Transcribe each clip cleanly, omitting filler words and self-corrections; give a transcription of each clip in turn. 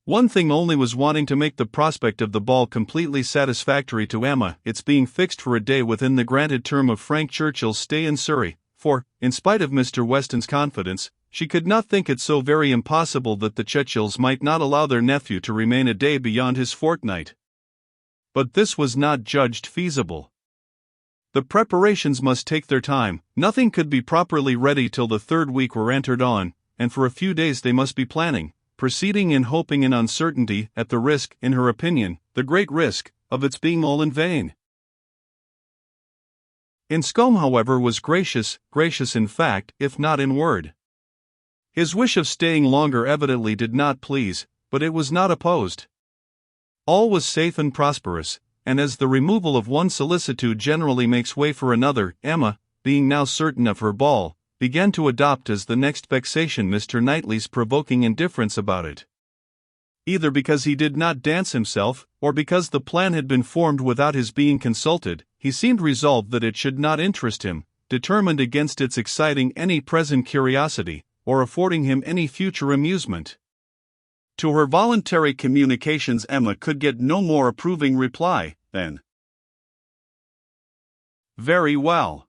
One thing only was wanting to make the prospect of the ball completely satisfactory to Emma: its being fixed for a day within the granted term of Frank Churchill's stay in Surrey, for, in spite of Mr. Weston's confidence, she could not think it so very impossible that the Churchills might not allow their nephew to remain a day beyond his fortnight. But this was not judged feasible. The preparations must take their time, nothing could be properly ready till the third week were entered on, and for a few days they must be planning, proceeding and hoping in uncertainty, at the risk, in her opinion, the great risk, of its being all in vain. Enscombe, however, was gracious in fact, if not in word. His wish of staying longer evidently did not please, but it was not opposed. All was safe and prosperous, and as the removal of one solicitude generally makes way for another, Emma, being now certain of her ball, began to adopt as the next vexation Mr. Knightley's provoking indifference about it. Either because he did not dance himself, or because the plan had been formed without his being consulted, he seemed resolved that it should not interest him, determined against its exciting any present curiosity, or affording him any future amusement. To her voluntary communications Emma could get no more approving reply than, "Very well.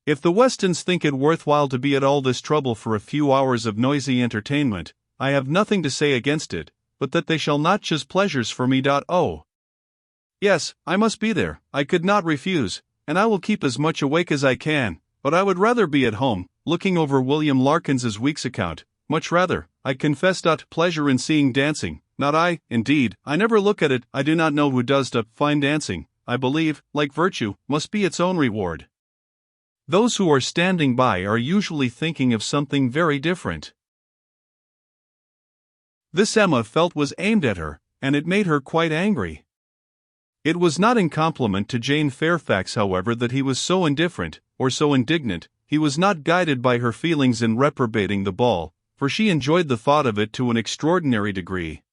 If the Westons think it worthwhile to be at all this trouble for a few hours of noisy entertainment, I have nothing to say against it, but that they shall not choose pleasures for me. Oh, yes, I must be there, I could not refuse, and I will keep as much awake as I can, but I would rather be at home, looking over William Larkins's week's account, much rather, I confess. Pleasure in seeing dancing, not I, indeed, I never look at it. I do not know who does fine dancing. I believe, like virtue, must be its own reward. Those who are standing by are usually thinking of something very different." This Emma felt was aimed at her, and it made her quite angry. It was not in compliment to Jane Fairfax, however, that he was so indifferent, or so indignant. He was not guided by her feelings in reprobating the ball, for she enjoyed the thought of it to an extraordinary degree.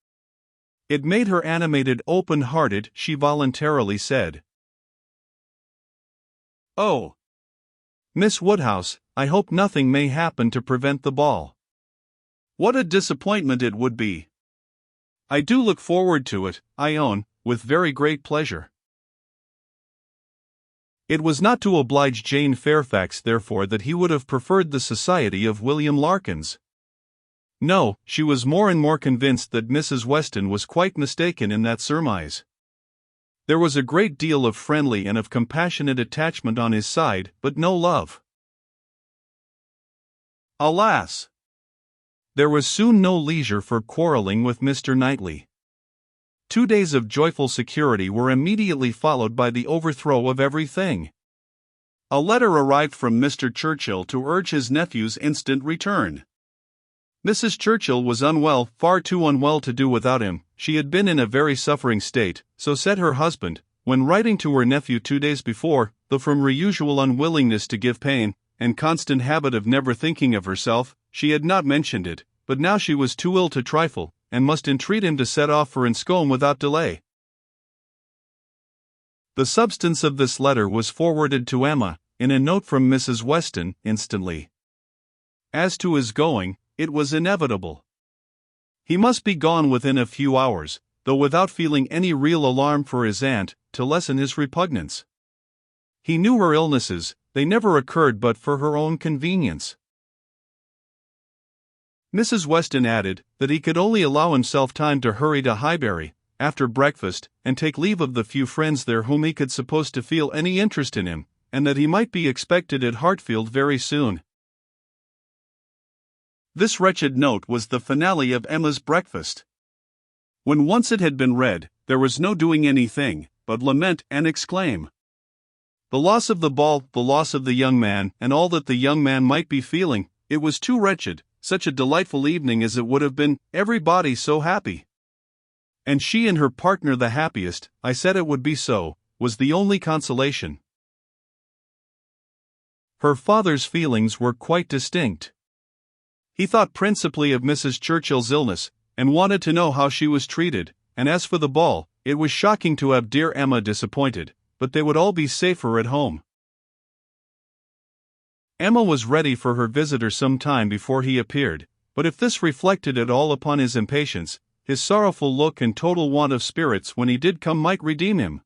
It made her animated, open-hearted. She voluntarily said, "Oh, Miss Woodhouse, I hope nothing may happen to prevent the ball. What a disappointment it would be! I do look forward to it, I own, with very great pleasure." It was not to oblige Jane Fairfax, therefore, that he would have preferred the society of William Larkins. No, she was more and more convinced that Mrs. Weston was quite mistaken in that surmise. There was a great deal of friendly and of compassionate attachment on his side, but no love. Alas! There was soon no leisure for quarrelling with Mr. Knightley. 2 days of joyful security were immediately followed by the overthrow of everything. A letter arrived from Mr. Churchill to urge his nephew's instant return. Mrs. Churchill was unwell, far too unwell to do without him. She had been in a very suffering state, so said her husband, when writing to her nephew 2 days before, though from her usual unwillingness to give pain, and constant habit of never thinking of herself, she had not mentioned it, but now she was too ill to trifle, and must entreat him to set off for Enscombe without delay. The substance of this letter was forwarded to Emma, in a note from Mrs. Weston, instantly. As to his going, it was inevitable. He must be gone within a few hours, though without feeling any real alarm for his aunt, to lessen his repugnance. He knew her illnesses, they never occurred but for her own convenience. Mrs. Weston added, that he could only allow himself time to hurry to Highbury, after breakfast, and take leave of the few friends there whom he could suppose to feel any interest in him, and that he might be expected at Hartfield very soon. This wretched note was the finale of Emma's breakfast. When once it had been read, there was no doing anything but lament and exclaim. The loss of the ball, the loss of the young man, and all that the young man might be feeling, it was too wretched. Such a delightful evening as it would have been, everybody so happy. And she and her partner the happiest, I said it would be so, was the only consolation. Her father's feelings were quite distinct. He thought principally of Mrs. Churchill's illness, and wanted to know how she was treated, and as for the ball, it was shocking to have dear Emma disappointed, but they would all be safer at home. Emma was ready for her visitor some time before he appeared, but if this reflected at all upon his impatience, his sorrowful look and total want of spirits when he did come might redeem him.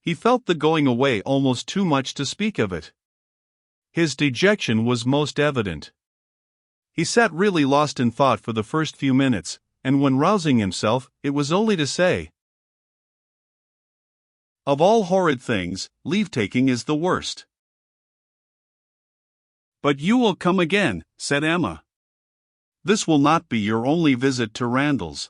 He felt the going away almost too much to speak of it. His dejection was most evident. He sat really lost in thought for the first few minutes, and when rousing himself, it was only to say, "Of all horrid things, leave-taking is the worst." "But you will come again," said Emma. "This will not be your only visit to Randalls."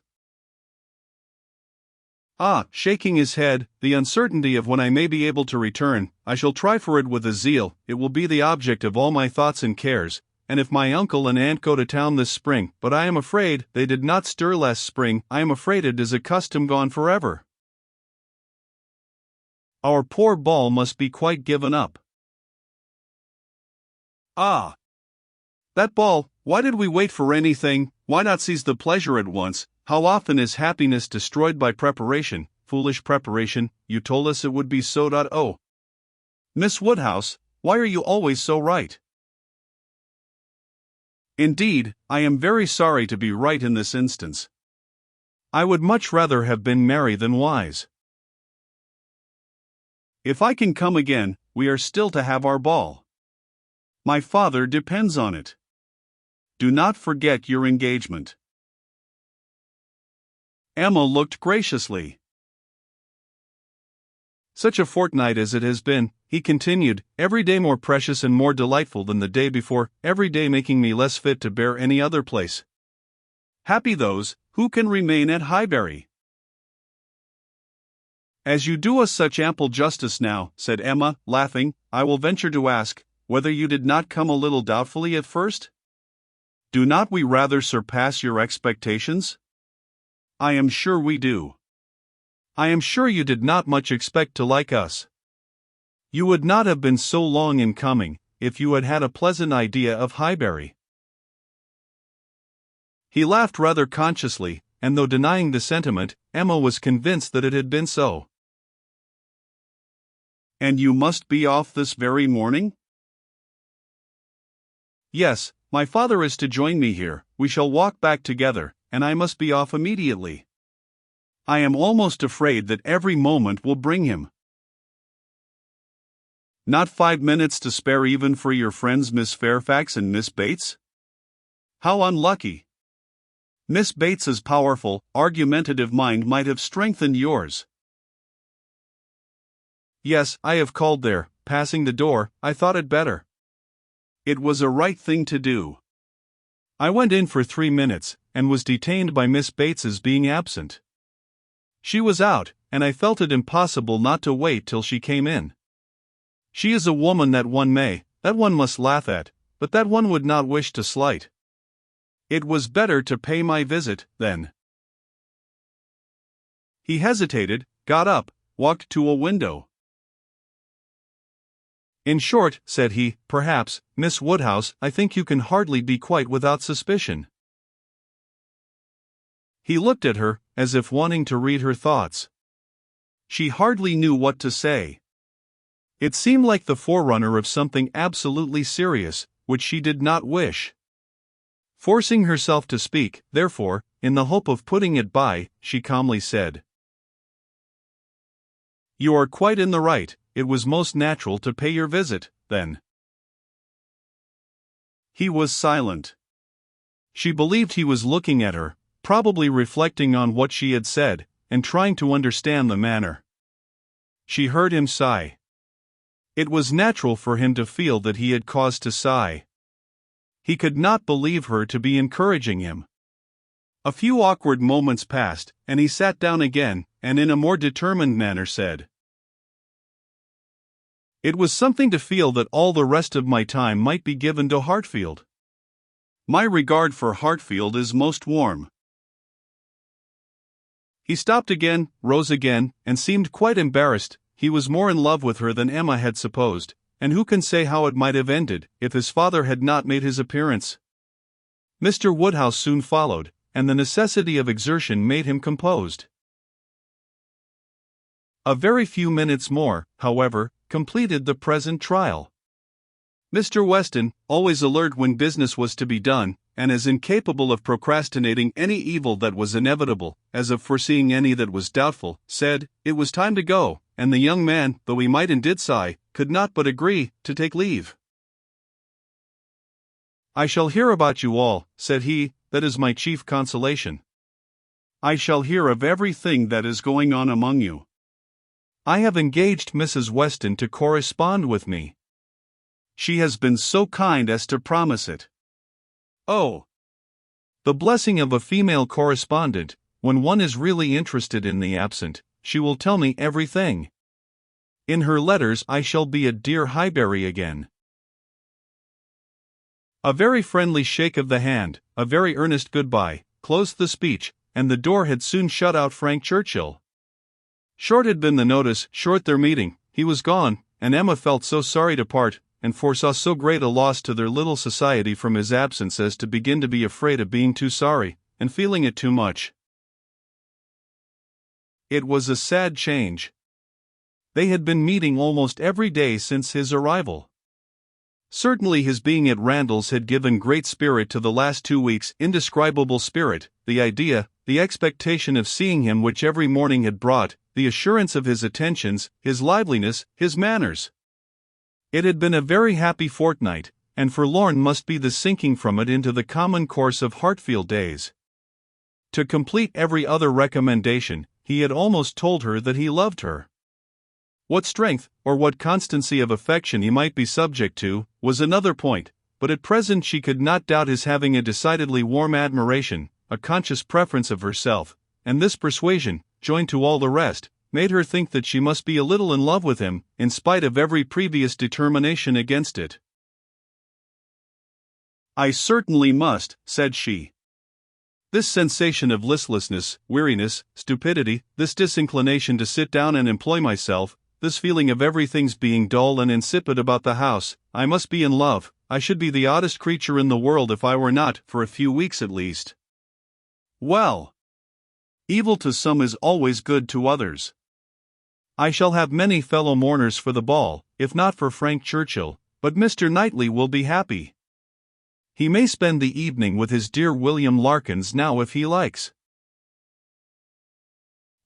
"Ah," shaking his head, "the uncertainty of when I may be able to return, I shall try for it with a zeal, it will be the object of all my thoughts and cares, and if my uncle and aunt go to town this spring, but I am afraid they did not stir last spring, I am afraid it is a custom gone forever. Our poor ball must be quite given up." "Ah! That ball, why did we wait for anything? Why not seize the pleasure at once? How often is happiness destroyed by preparation, foolish preparation, you told us it would be so. Oh, Miss Woodhouse, why are you always so right?" "Indeed, I am very sorry to be right in this instance. I would much rather have been merry than wise. If I can come again, we are still to have our ball. My father depends on it. Do not forget your engagement." Emma looked graciously. "Such a fortnight as it has been," he continued, "every day more precious and more delightful than the day before, every day making me less fit to bear any other place. Happy those who can remain at Highbury." "As you do us such ample justice now," said Emma, laughing, "I will venture to ask, whether you did not come a little doubtfully at first? Do not we rather surpass your expectations?" "I am sure we do." "I am sure you did not much expect to like us. You would not have been so long in coming, if you had had a pleasant idea of Highbury." He laughed rather consciously, and though denying the sentiment, Emma was convinced that it had been so. "And you must be off this very morning?" "Yes, my father is to join me here, we shall walk back together, and I must be off immediately. I am almost afraid that every moment will bring him." "Not 5 minutes to spare even for your friends Miss Fairfax and Miss Bates? How unlucky! Miss Bates's powerful, argumentative mind might have strengthened yours." "Yes, I have called there, passing the door, I thought it better. It was a right thing to do. I went in for 3 minutes, and was detained by Miss Bates's being absent. She was out, and I felt it impossible not to wait till she came in. She is a woman that one must laugh at, but that one would not wish to slight. It was better to pay my visit, then." He hesitated, got up, walked to a window. "In short," said he, "perhaps, Miss Woodhouse, I think you can hardly be quite without suspicion." He looked at her, as if wanting to read her thoughts. She hardly knew what to say. It seemed like the forerunner of something absolutely serious, which she did not wish. Forcing herself to speak, therefore, in the hope of putting it by, she calmly said, "You are quite in the right, it was most natural to pay your visit, then." He was silent. She believed he was looking at her, probably reflecting on what she had said, and trying to understand the manner. She heard him sigh. It was natural for him to feel that he had cause to sigh. He could not believe her to be encouraging him. A few awkward moments passed, and he sat down again, and in a more determined manner said, "It was something to feel that all the rest of my time might be given to Hartfield. My regard for Hartfield is most warm." He stopped again, rose again, and seemed quite embarrassed. He was more in love with her than Emma had supposed, and who can say how it might have ended, if his father had not made his appearance? Mr. Woodhouse soon followed, and the necessity of exertion made him composed. A very few minutes more, however, completed the present trial. Mr. Weston, always alert when business was to be done, and as incapable of procrastinating any evil that was inevitable, as of foreseeing any that was doubtful, said, it was time to go, and the young man, though he might and did sigh, could not but agree to take leave. I shall hear about you all, said he, that is my chief consolation. I shall hear of everything that is going on among you. I have engaged Mrs. Weston to correspond with me. She has been so kind as to promise it. Oh! The blessing of a female correspondent. When one is really interested in the absent, she will tell me everything. In her letters I shall be at dear Highbury again. A very friendly shake of the hand, a very earnest goodbye, closed the speech, and the door had soon shut out Frank Churchill. Short had been the notice, short their meeting, he was gone, and Emma felt so sorry to part, and foresaw so great a loss to their little society from his absence as to begin to be afraid of being too sorry, and feeling it too much. It was a sad change. They had been meeting almost every day since his arrival. Certainly his being at Randall's had given great spirit to the last 2 weeks, indescribable spirit, the idea, the expectation of seeing him which every morning had brought, the assurance of his attentions, his liveliness, his manners. It had been a very happy fortnight, and forlorn must be the sinking from it into the common course of Hartfield days. To complete every other recommendation, he had almost told her that he loved her. What strength, or what constancy of affection he might be subject to, was another point, but at present she could not doubt his having a decidedly warm admiration, a conscious preference of herself, and this persuasion, joined to all the rest, made her think that she must be a little in love with him, in spite of every previous determination against it. I certainly must, said she. This sensation of listlessness, weariness, stupidity, this disinclination to sit down and employ myself, this feeling of everything's being dull and insipid about the house, I must be in love, I should be the oddest creature in the world if I were not, for a few weeks at least. Well! Evil to some is always good to others. I shall have many fellow mourners for the ball, if not for Frank Churchill, but Mr. Knightley will be happy. He may spend the evening with his dear William Larkins now if he likes.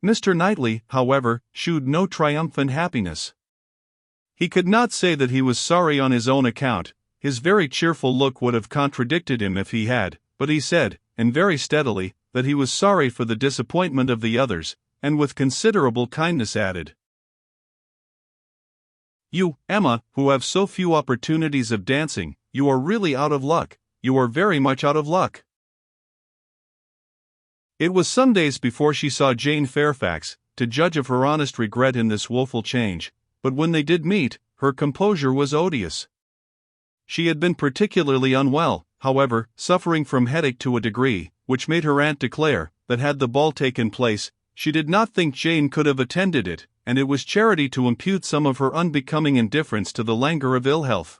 Mr. Knightley, however, shewed no triumphant happiness. He could not say that he was sorry on his own account, his very cheerful look would have contradicted him if he had, but he said, and very steadily, that he was sorry for the disappointment of the others, and with considerable kindness added, You, Emma, who have so few opportunities of dancing, you are really out of luck, you are very much out of luck. It was some days before she saw Jane Fairfax, to judge of her honest regret in this woeful change, but when they did meet, her composure was odious. She had been particularly unwell, however, suffering from headache to a degree, which made her aunt declare, that had the ball taken place, she did not think Jane could have attended it, and it was charity to impute some of her unbecoming indifference to the languor of ill health.